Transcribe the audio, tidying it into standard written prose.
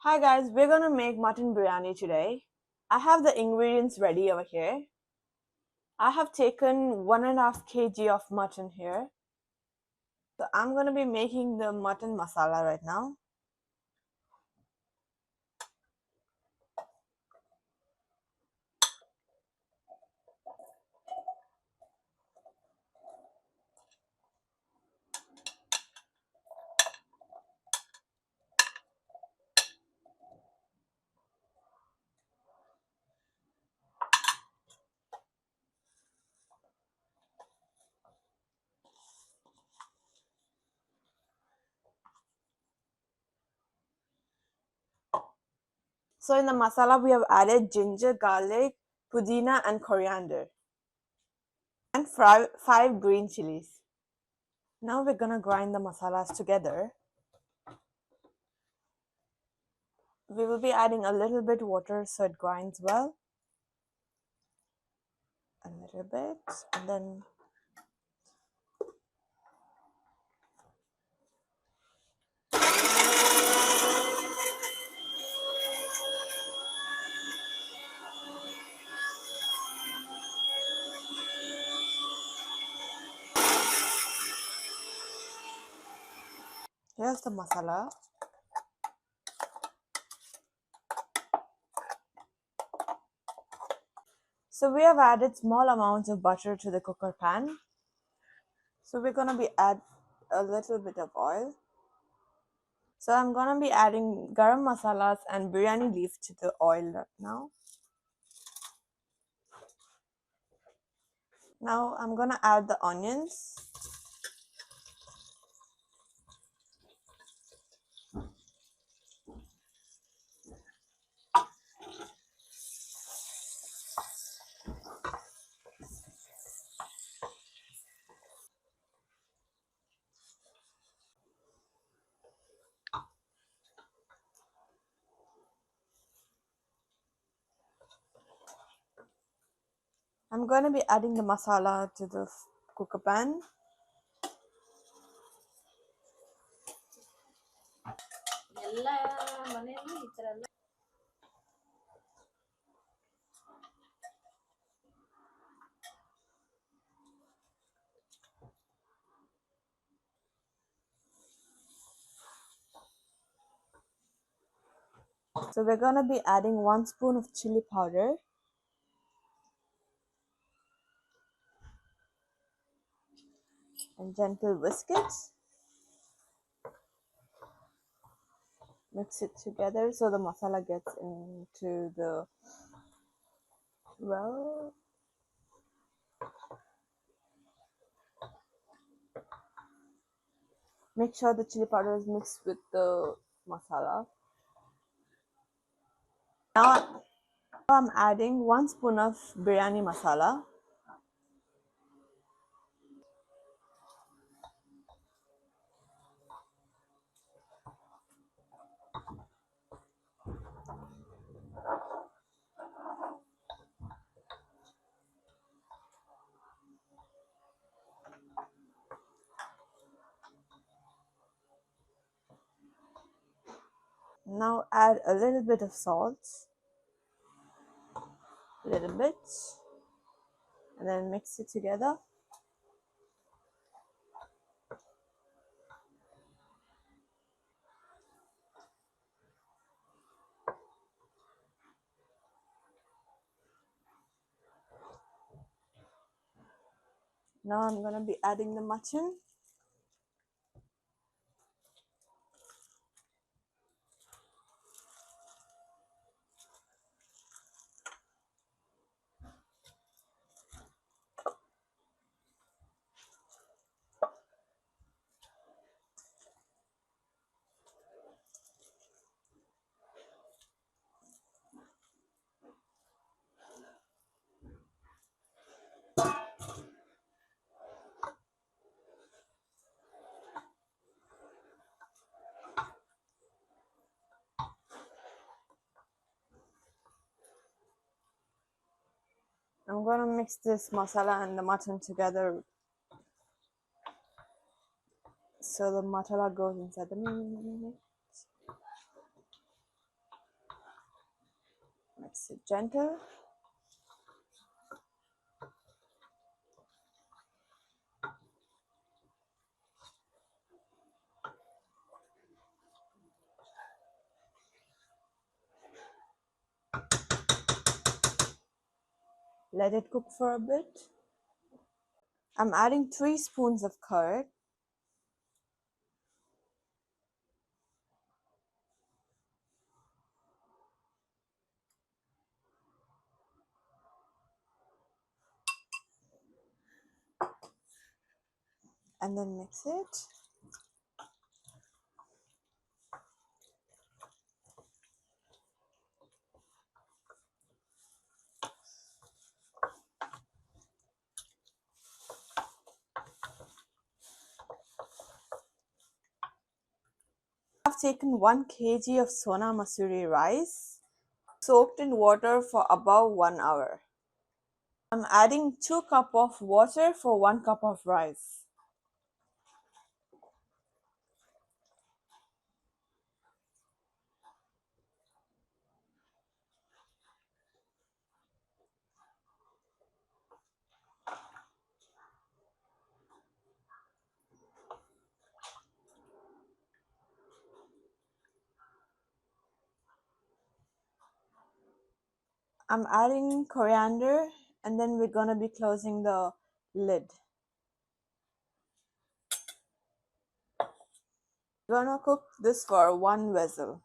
Hi guys, we're gonna make mutton biryani today. I have the ingredients ready over here. I have taken 1.5 kg of mutton here. So I'm gonna be making the mutton masala right now. So in the masala we have added ginger, garlic, pudina and coriander and five green chilies. Now we're gonna grind the masalas together. We will be adding a little bit water so it grinds well. A little bit and then here's the masala. So we have added small amounts of butter to the cooker pan. So we're gonna be add a little bit of oil. So I'm gonna be adding garam masalas and biryani leaf to the oil right now. Now I'm gonna add the onions. I'm gonna be adding the masala to the cooker pan. So we're gonna be adding 1 spoon of chili powder. And gentle whisk it. Mix it together so the masala gets into the well. Make sure the chili powder is mixed with the masala. Now I'm adding 1 spoon of biryani masala. Now add a little bit of salt, a little bit, and then mix it together. Now I'm gonna be adding the mutton. I'm gonna mix this masala and the mutton together so the masala goes inside the meat. Mix it gentle. Let it cook for a bit. I'm adding 3 spoons of curd. And then mix it. I've taken 1 kg of Sona Masoori rice, soaked in water for about 1 hour. I'm adding 2 cups of water for 1 cup of rice. I'm adding coriander, and then we're gonna be closing the lid. We're gonna cook this for 1 vessel.